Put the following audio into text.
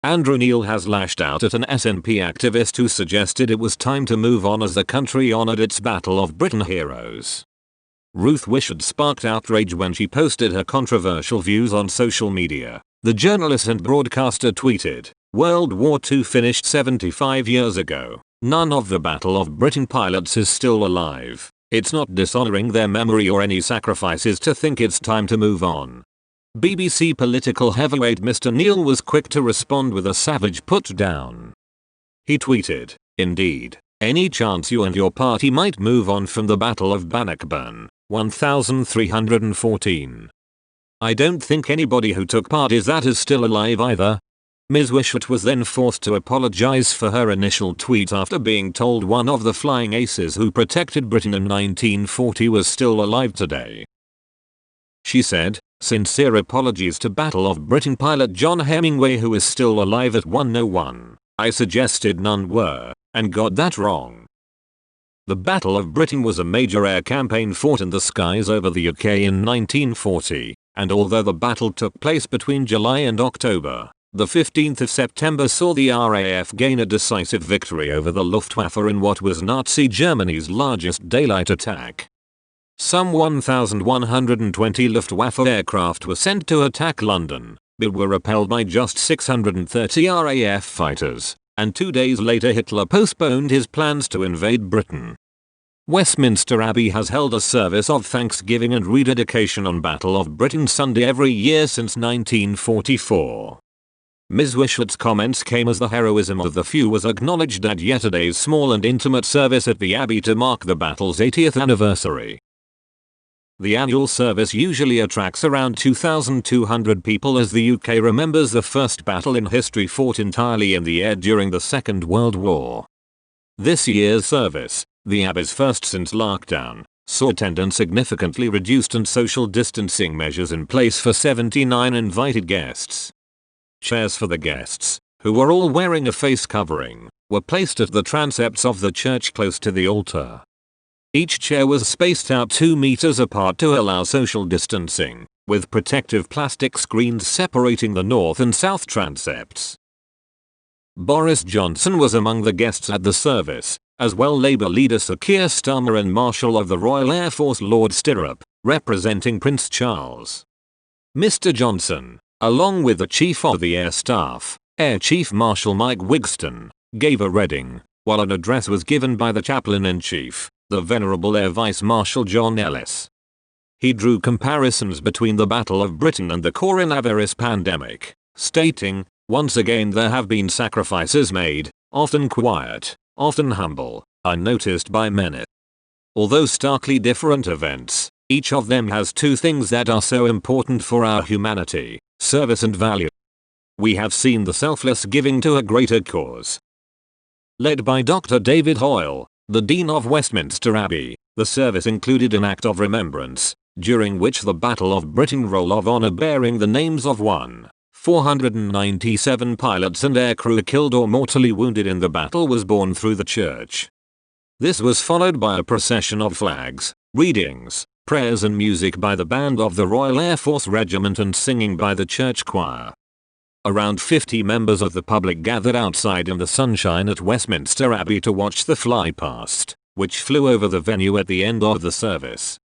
Andrew Neil has lashed out at an SNP activist who suggested it was time to move on as the country honored its Battle of Britain heroes. Ruth Wishart sparked outrage when she posted her controversial views on social media. The journalist and broadcaster tweeted, "World War II finished 75 years ago. None of the Battle of Britain pilots is still alive. It's not dishonoring their memory or any sacrifices to think it's time to move on." BBC political heavyweight Mr. Neil was quick to respond with a savage put down. He tweeted, "Indeed, any chance you and your party might move on from the Battle of Bannockburn, 1314. I don't think anybody who took part in that is still alive either." Ms. Wishart was then forced to apologize for her initial tweet after being told one of the flying aces who protected Britain in 1940 was still alive today. She said, "Sincere apologies to Battle of Britain pilot John Hemingway who is still alive at 101. I suggested none were, and got that wrong." The Battle of Britain was a major air campaign fought in the skies over the UK in 1940, and although the battle took place between July and October, the 15th of September saw the RAF gain a decisive victory over the Luftwaffe in what was Nazi Germany's largest daylight attack. Some 1,120 Luftwaffe aircraft were sent to attack London, but were repelled by just 630 RAF fighters, and 2 days later Hitler postponed his plans to invade Britain. Westminster Abbey has held a service of thanksgiving and rededication on Battle of Britain Sunday every year since 1944. Ms. Wishart's comments came as the heroism of the few was acknowledged at yesterday's small and intimate service at the Abbey to mark the battle's 80th anniversary. The annual service usually attracts around 2,200 people as the UK remembers the first battle in history fought entirely in the air during the Second World War. This year's service, the Abbey's first since lockdown, saw attendance significantly reduced and social distancing measures in place for 79 invited guests. Chairs for the guests, who were all wearing a face covering, were placed at the transepts of the church close to the altar. Each chair was spaced out 2 meters apart to allow social distancing, with protective plastic screens separating the north and south transepts. Boris Johnson was among the guests at the service, as well Labour leader Sir Keir Starmer and Marshal of the Royal Air Force Lord Stirrup, representing Prince Charles. Mr. Johnson, along with the Chief of the Air Staff, Air Chief Marshal Mike Wigston, gave a reading, while an address was given by the Chaplain-in-Chief, the Venerable Air Vice Marshal John Ellis. He drew comparisons between the Battle of Britain and the coronavirus pandemic, stating, "Once again there have been sacrifices made, often quiet, often humble, unnoticed by many. Although starkly different events, each of them has 2 things that are so important for our humanity, service and value. We have seen the selfless giving to a greater cause." Led by Dr. David Hoyle, the Dean of Westminster Abbey, the service included an act of remembrance, during which the Battle of Britain Roll of Honour bearing the names of 497 pilots and aircrew killed or mortally wounded in the battle was borne through the church. This was followed by a procession of flags, readings, prayers and music by the band of the Royal Air Force Regiment and singing by the church choir. Around 50 members of the public gathered outside in the sunshine at Westminster Abbey to watch the fly past, which flew over the venue at the end of the service.